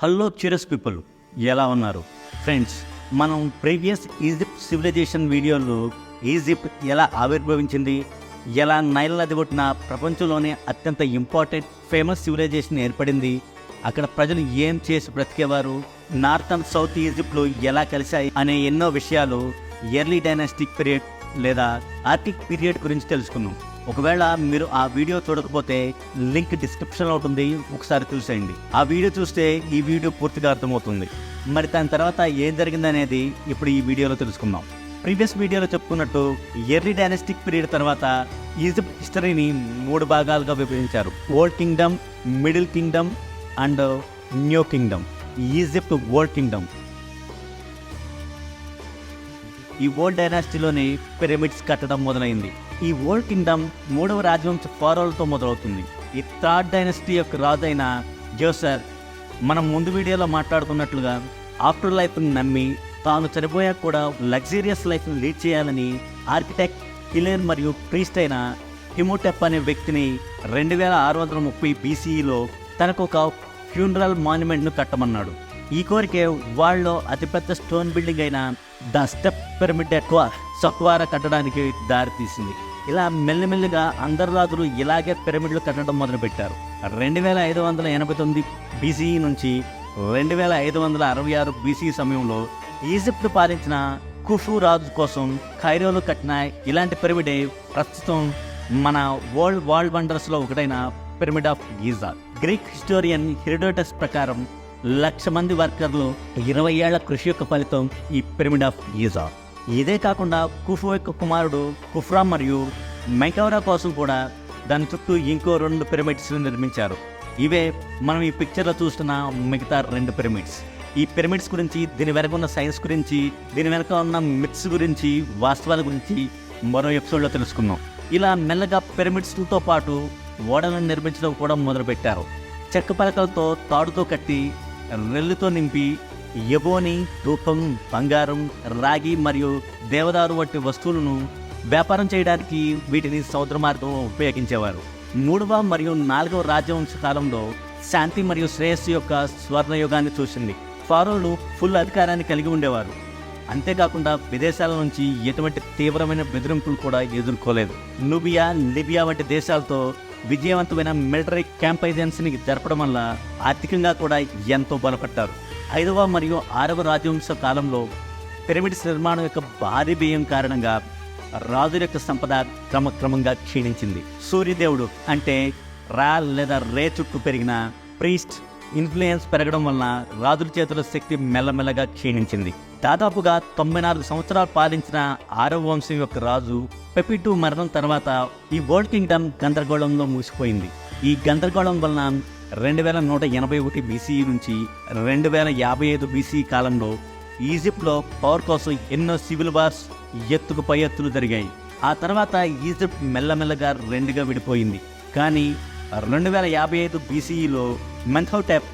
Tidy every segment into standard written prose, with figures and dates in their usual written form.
Hello curious people, ఎలా ఉన్నారు friends? మనం ప్రీవియస్ ఈజిప్ట్ సివిలైజేషన్ వీడియోలో ఈజిప్ట్ ఎలా ఆవిర్భవించింది, ఎలా నైల్ నది ఒడ్డున ప్రపంచంలోనే అత్యంత ఇంపార్టెంట్ ఫేమస్ సివిలైజేషన్ ఏర్పడింది, అక్కడ ప్రజలు ఏం చేసి బ్రతికేవారు, నార్త్ అండ్ సౌత్ ఈజిప్ట్లో ఎలా కలిశాయి అనే ఎన్నో విషయాలు ఎర్లీ డైనాస్టిక్ పీరియడ్ లేదా ఆర్టిక్ పీరియడ్ గురించి తెలుసుకున్నాం. ఒకవేళ మీరు ఆ వీడియో చూడకపోతే లింక్ డిస్క్రిప్షన్లో ఉంటుంది, ఒకసారి చూసేయండి. ఆ వీడియో చూస్తే ఈ వీడియో పూర్తిగా అర్థమవుతుంది. మరి దాని తర్వాత ఏం జరిగిందనేది ఇప్పుడు ఈ వీడియోలో తెలుసుకుందాం. ప్రీవియస్ వీడియోలో చెప్పుకున్నట్టు ఎర్లీ డైనాస్టిక్ పీరియడ్ తర్వాత ఈజిప్ట్ హిస్టరీని 3 భాగాలుగా విభజించారు: old Kingdom, middle Kingdom and new Kingdom. Egypt old Kingdom. ఈ ఓల్డ్ డైనాసిటీలోని పిరమిడ్స్ కట్టడం మొదలైంది. ఈ ఓల్డ్ కింగ్డమ్ 3వ రాజవంశ ఫారోలతో మొదలవుతుంది. ఈ థర్డ్ డైనాసిటీ యొక్క రాజు అయిన జోసర్, మనం ముందు వీడియోలో మాట్లాడుకున్నట్లుగా ఆఫ్టర్ లైఫ్ని నమ్మి తాను చనిపోయాక కూడా లగ్జరియస్ లైఫ్ని లీడ్ చేయాలని ఆర్కిటెక్ట్, కిలర్ మరియు ప్రీస్ట్ అయిన హిమోటెప్ అనే వ్యక్తిని 2630 BCEలో తనకు ఒక ఫ్యూనరల్ మాన్యుమెంట్ను కట్టమన్నాడు. ఈ కోరికే వాళ్ళలో అతిపెద్ద స్టోన్ బిల్డింగ్ అయిన ద స్టెప్ పిరమిడ్ ఎట్ సక్వారా కట్టడానికి దారితీసింది. ఇలా మెల్లిమెల్లిగా అందరు రాజులు ఇలాగే పిరమిడ్లు కట్టడం మొదలుపెట్టారు. 2589 BCE నుంచి 2566 BCE సమయంలో ఈజిప్ట్ పాలించిన కుఫు రాజు కోసం ఖైరోలో కట్టిన ఇలాంటి పిరమిడే ప్రస్తుతం మన వరల్డ్ వండర్స్లో ఒకటైన pyramid of Giza. Greek historian Herodotus ప్రకారం 1,00,000 మంది వర్కర్లు 20 ఏళ్ల కృషి యొక్క ఫలితం ఈ పిరమిడ్ ఆఫ్ గీజా. ఇదే కాకుండా కుఫు యొక్క కుమారుడు కుఫ్రా మరియు మైకౌరా కోసం కూడా దాని చుట్టూ ఇంకో 2 పిరమిడ్స్ నిర్మించారు. ఇవే మనం ఈ పిక్చర్లో చూస్తున్న మిగతా 2 పిరమిడ్స్. ఈ పిరమిడ్స్ గురించి, దీని వెనక ఉన్న సైన్స్ గురించి, దీని వెనక ఉన్న మిత్స్ గురించి, వాస్తవాల గురించి మరో ఎపిసోడ్లో తెలుసుకుందాం. ఇలా మెల్లగా పిరమిడ్స్తో పాటు ఓడలను నిర్మించడం కూడా మొదలుపెట్టారు. చెక్క పలకలతో, తాడుతో కట్టి, రెల్లుతో నింపి ఎబోని, రూపం, బంగారం, రాగి మరియు దేవదారు వంటి వస్తువులను వ్యాపారం చేయడానికి వీటిని సముద్ర మార్గం ఉపయోగించేవారు. 3వ మరియు 4వ రాజవంశ కాలంలో శాంతి మరియు శ్రేయస్సు యొక్క స్వర్ణయుగాన్ని చూసింది. ఫారోలు ఫుల్ అధికారాన్ని కలిగి ఉండేవారు. అంతేకాకుండా విదేశాల నుంచి ఎటువంటి తీవ్రమైన బెదిరింపులు కూడా ఎదుర్కోలేదు. నూబియా, లిబియా వంటి దేశాలతో విజయవంతమైన మిలిటరీ క్యాంపైజెన్స్ని జరపడం వల్ల ఆర్థికంగా కూడా ఎంతో బలపడ్డారు. 5వ మరియు 6వ రాజవంశ కాలంలో పిరమిడ్స్ నిర్మాణం యొక్క భారీ వ్యయం కారణంగా రాజుల యొక్క సంపద క్రమక్రమంగా క్షీణించింది. సూర్యదేవుడు అంటే రా లేదా రే చుట్టూ పెరిగిన ప్రీస్ట్ ఇన్ఫ్లుయెన్స్ పెరగడం వలన రాజుల చేతుల శక్తి మెల్లమెల్లగా క్షీణించింది. దాదాపుగా 94 సంవత్సరాలు పాలించిన 6వ వంశం యొక్క రాజు పెపిటు మరణం తర్వాత ఈ వరల్డ్ కింగ్డమ్ గందరగోళంలో మూసిపోయింది. ఈ గందరగోళం వలన 2181 BCE నుంచి 2055 BCE కాలంలో ఈజిప్ట్లో పవర్ కోసం ఎన్నో సివిల్ వార్స్ ఎత్తుకు పై ఎత్తులు జరిగాయి. ఆ తర్వాత ఈజిప్ట్ మెల్లమెల్లగా 2గా విడిపోయింది. కానీ 2055 BCEలో మెన్హోటెప్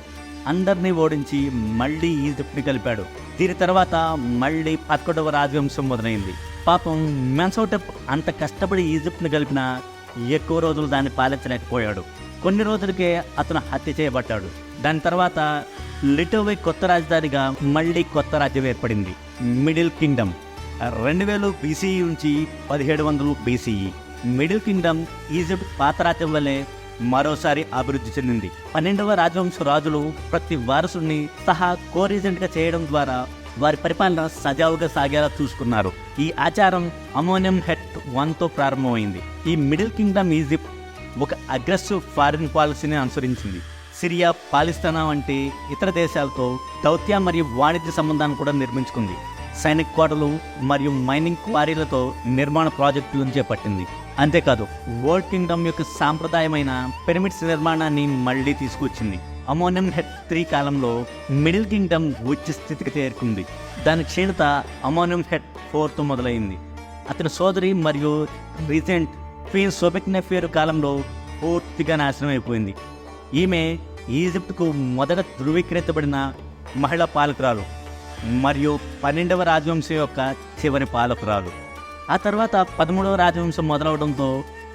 అందరినీ ఓడించి మళ్ళీ ఈజిప్ట్ని కలిపాడు. దీని తర్వాత మళ్ళీ 11వ రాజవంశం మొదలైంది. పాపం మెన్హోటెప్ అంత కష్టపడి ఈజిప్ట్ని కలిపినా ఎక్కువ రోజులు దాన్ని పాలించలేకపోయాడు. కొన్ని రోజులకే అతను హత్య చేయబడ్డాడు. దాని తర్వాత లిటోవే కొత్త రాజధానిగా మళ్ళీ కొత్త రాజ్యం ఏర్పడింది, మిడిల్ కింగ్డమ్. 2000 BCE నుంచి 1700 BCE మిడిల్ కింగ్డమ్ ఈజిప్ట్ పాత రాజ్యం వల్లే మరోసారి అభివృద్ధి చెందింది. 12వ రాజవంశ రాజులు ప్రతి వారసుని సహా కోరిజెంట్గా చేయడం ద్వారా వారి పరిపాలన సజావుగా సాగేలా చూసుకున్నారు. ఈ ఆచారం అమోనియం హెట్ 1తో ప్రారంభమైంది. ఈ మిడిల్ కింగ్డమ్ ఈజిప్ట్ ఒక అగ్రెసివ్ ఫారిన్ పాలసీని అనుసరించింది. సిరియా, పాలిస్తానా వంటి ఇతర దేశాలతో దౌత్య మరియు వాణిజ్య సంబంధాన్ని కూడా నిర్మించుకుంది. సైనిక కోటలు మరియు మైనింగ్ క్వారీలతో నిర్మాణ ప్రాజెక్టులను చేపట్టింది. అంతేకాదు వరల్డ్ కింగ్డమ్ యొక్క సాంప్రదాయమైన పిరమిడ్స్ నిర్మాణాన్ని మళ్లీ తీసుకొచ్చింది. అమోనియం హెట్ 3 కాలంలో మిడిల్ కింగ్డమ్ ఉచ్ఛ స్థితికి చేరుకుంది. దాని క్షీణత అమోనియం హెట్ 4తో మొదలైంది. అతని సోదరి మరియు రీసెంట్ క్వీన్ సోబెక్నెఫేరు కాలంలో పూర్తిగా నాశనం అయిపోయింది. ఈమె ఈజిప్ట్కు మొదట ధృవీకరించబడిన మహిళా పాలకురాలు మరియు 12వ రాజవంశం యొక్క చివరి పాలకురాలు. ఆ తర్వాత 13వ రాజవంశం మొదలవడంతో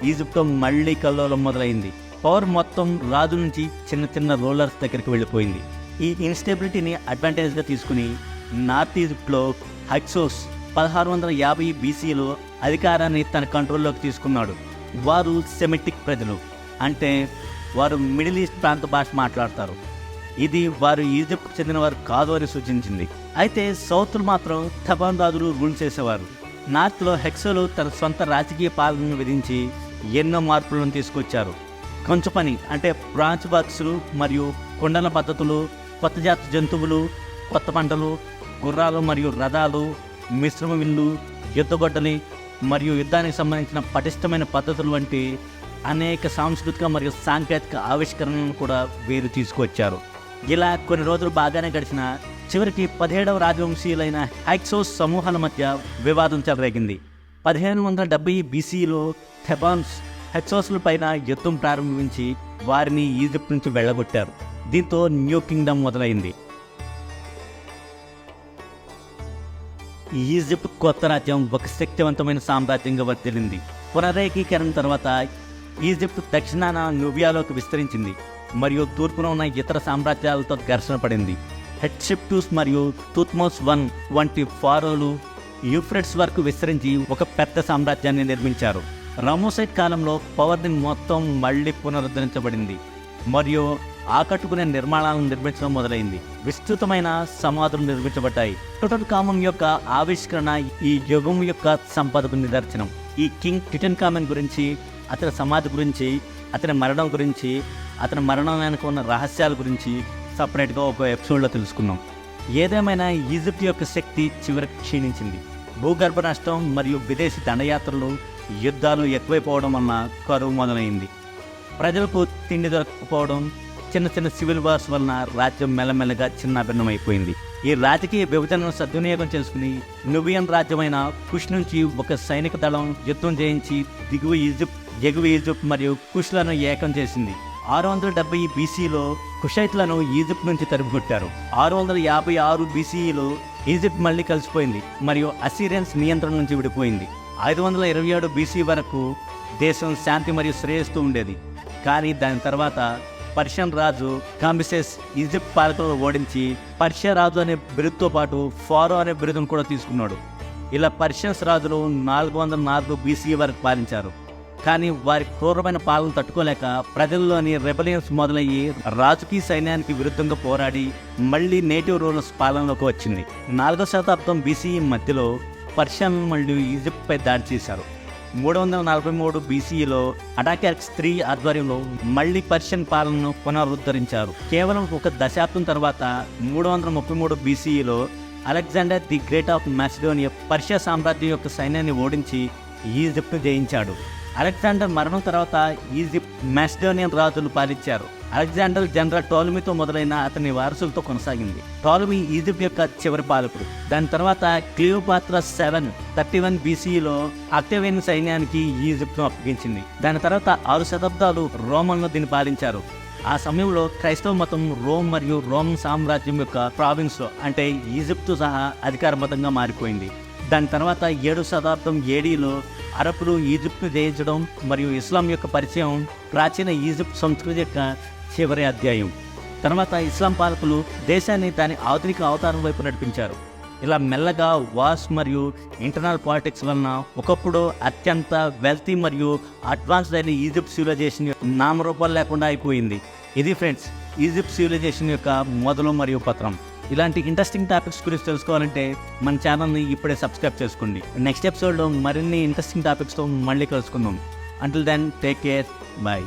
ఈజిప్ట్లో మళ్ళీ కల్లోలం మొదలైంది. పవర్ మొత్తం రాజు నుంచి చిన్న చిన్న రూలర్స్ దగ్గరికి వెళ్ళిపోయింది. ఈ ఇన్స్టెబిలిటీని అడ్వాంటేజ్గా తీసుకుని నార్త్ ఈజిప్ట్లో హక్సోస్ 1650 బీసీలో అధికారాన్ని తన కంట్రోల్లోకి తీసుకున్నాడు. వారు సెమిటిక్ ప్రజలు, అంటే వారు మిడిల్ ఈస్ట్ ప్రాంత భాష మాట్లాడతారు. ఇది వారు ఈజిప్ట్కు చెందిన వారు కాదు అని సూచించింది. అయితే సౌత్లో మాత్రం థబాన్ రాజులు రూల్ చేసేవారు. నార్త్లో హెక్సోలు తన సొంత రాజకీయ పాలనను విధించి ఎన్నో మార్పులను తీసుకొచ్చారు. కొంచెం పని అంటే బ్రాంచ్ వర్క్స్లు మరియు కొండల పద్ధతులు, కొత్త జాతి జంతువులు, కొత్త పంటలు, గుర్రాలు మరియు రథాలు, మిశ్రమ విల్లు, యుద్ధగొడ్డలి మరియు యుద్ధానికి సంబంధించిన పటిష్టమైన పద్ధతులు వంటి అనేక సాంస్కృతిక మరియు సాంకేతిక ఆవిష్కరణలను కూడా వీరు తీసుకొచ్చారు. ఇలా కొన్ని రోజులు బాగానే గడిచిన చివరికి 17వ రాజవంశీయులైన హైక్సోస్ సమూహాల మధ్య వివాదం చెలరేగింది. 1570 బీసీలో థెబాన్స్ హెక్సోస్ల పైన యుద్ధం ప్రారంభించి వారిని ఈజిప్ట్ నుంచి వెళ్ళగొట్టారు. దీంతో న్యూ కింగ్డమ్ మొదలైంది. ఈజిప్ట్ కొత్త రాజ్యం ఒక శక్తివంతమైన సామ్రాజ్యంగా వర్ధిల్లింది. పునరేకీకరణ తర్వాత ఈజిప్ట్ దక్షిణాన నూబియాలోకి విస్తరించింది మరియు తూర్పున ఉన్న ఇతర సామ్రాజ్యాలతో ఘర్షణ పడింది. హెట్షెప్టూస్ మరియు తుత్మోస్ I వంటి ఫారోలు యూఫ్రట్స్ వరకు విస్తరించి ఒక పెద్ద సామ్రాజ్యాన్ని నిర్మించారు. రామోసైట్ కాలంలో పవర్ని మొత్తం మళ్లీ పునరుద్ధరించబడింది మరియు ఆకట్టుకునే నిర్మాణాలను నిర్మించడం మొదలైంది. విస్తృతమైన సమాధులు నిర్మించబడ్డాయి. టుటన్ఖామన్ యొక్క ఆవిష్కరణ ఈ యుగం యొక్క సంపదకు నిదర్శనం. ఈ కింగ్ టుటన్ఖామన్ గురించి, అతని సమాధి గురించి, అతని మరణం గురించి, అతని మరణం వెనుక ఉన్న రహస్యాల గురించి సపరేట్గా ఒక ఎపిసోడ్లో తెలుసుకున్నాం. ఏదేమైనా ఈజిప్ట్ యొక్క శక్తి చివరికి క్షీణించింది. భూగర్భ నష్టం మరియు విదేశీ దండయాత్రలు, యుద్ధాలు ఎక్కువైపోవడం వలన కరువు మొదలైంది. ప్రజలకు తిండి దొరకకపోవడం, చిన్న చిన్న సివిల్ వార్స్ వలన రాజ్యం మెల్లమెల్లగా చిన్నాభిన్నమైపోయింది. ఈ రాజకీయ విభజనను సద్వినియోగం చేసుకుని నుబియన్ రాజ్యమైన కుష్ నుంచి ఒక సైనిక దళం యుద్ధం చేయించి దిగువ ఈజిప్ట్ మరియు కుష్లను ఏకం చేసింది. 670 బీసీలో కుషైట్లను ఈజిప్ట్ నుంచి తరిమికొట్టారు. 656 బీసీలో ఈజిప్ట్ మళ్ళీ కలిసిపోయింది మరియు అసీరియన్స్ నియంత్రణ నుంచి విడిపోయింది. 527 బీసీ వరకు దేశం శాంతి మరియు శ్రేయస్సు ఉండేది. కానీ దాని తర్వాత పర్షియన్ రాజు కాంబిసెస్ ఈజిప్ట్ పాలకులను ఓడించి పర్షియా రాజు అనే బిరుదుతో పాటు ఫారో అనే బిరుదును కూడా తీసుకున్నాడు. ఇలా పర్షియన్స్ రాజులు 404 బీసీ వరకు పాలించారు. కానీ వారి క్రూరమైన పాలన తట్టుకోలేక ప్రజల్లోని రెబలియన్స్ మొదలయ్యి రాజుకి సైన్యానికి విరుద్ధంగా పోరాడి మళ్ళీ నేటివ్ రూలర్స్ పాలనలోకి వచ్చింది. 4వ శతాబ్దం బీసీ మధ్యలో పర్షియన్ మళ్ళీ ఈజిప్ట్పై దాడి చేశారు. 343 బీసీలో అటాక్యాక్స్ III ఆధ్వర్యంలో మళ్లీ పర్షియన్ పాలనను పునరుద్ధరించారు. కేవలం ఒక దశాబ్దం తర్వాత 333 బీసీలో Alexander the great of Macedonia Persia సామ్రాజ్యం యొక్క సైన్యాన్ని ఓడించి ఈజిప్ట్ను జయించాడు. అలెగ్జాండర్ మరణం తర్వాత ఈజిప్ట్ మాసిడోనియన్ రాజులు పాలించారు. అలెగ్జాండర్ జనరల్ టోలమీతో మొదలైన అతని వారసులతో కొనసాగింది. టోలమీ ఈజిప్ట్ యొక్క చివరి పాలకుడు. దాని తర్వాత క్లియోపాత్రా 731 బీసీలో అక్టేవియన్ సైన్యానికి ఈజిప్ట్ను అప్పగించింది. దాని తర్వాత 6 శతాబ్దాలు రోమన్లు దీన్ని పాలించారు. ఆ సమయంలో క్రైస్తవ మతం రోమ్ మరియు రోమ్ సామ్రాజ్యం యొక్క ప్రావిన్స్లో అంటే ఈజిప్టు సహా అధికారమతంగా మారిపోయింది. దాని తర్వాత 7వ శతాబ్దం ఏడీలో అరబ్బులు ఈజిప్ట్ను జయించడం మరియు ఇస్లాం యొక్క పరిచయం ప్రాచీన ఈజిప్ట్ సంస్కృతి యొక్క చివరి అధ్యాయం. తర్వాత ఇస్లాం పాలకులు దేశాన్ని దాని ఆధునిక అవతారం వైపు నడిపించారు. ఇలా మెల్లగా వార్స్ మరియు ఇంటర్నల్ పాలిటిక్స్ వలన ఒకప్పుడు అత్యంత వెల్తీ మరియు అడ్వాన్స్డ్ అయిన ఈజిప్ట్ సివిలైజేషన్ యొక్క నామరూపాలు లేకుండా అయిపోయింది. ఇది ఫ్రెండ్స్ ఈజిప్ట్ సివిలైజేషన్ యొక్క మొదలు మరియు పత్రం. ఇలాంటి ఇంట్రెస్టింగ్ టాపిక్స్ గురించి తెలుసుకోవాలంటే మన ఛానల్ని ఇప్పుడే సబ్స్క్రైబ్ చేసుకోండి. నెక్స్ట్ ఎపిసోడ్లో మరిన్ని ఇంట్రెస్టింగ్ టాపిక్స్తో మళ్ళీ కలుసుకుందాం. Until then take care, bye.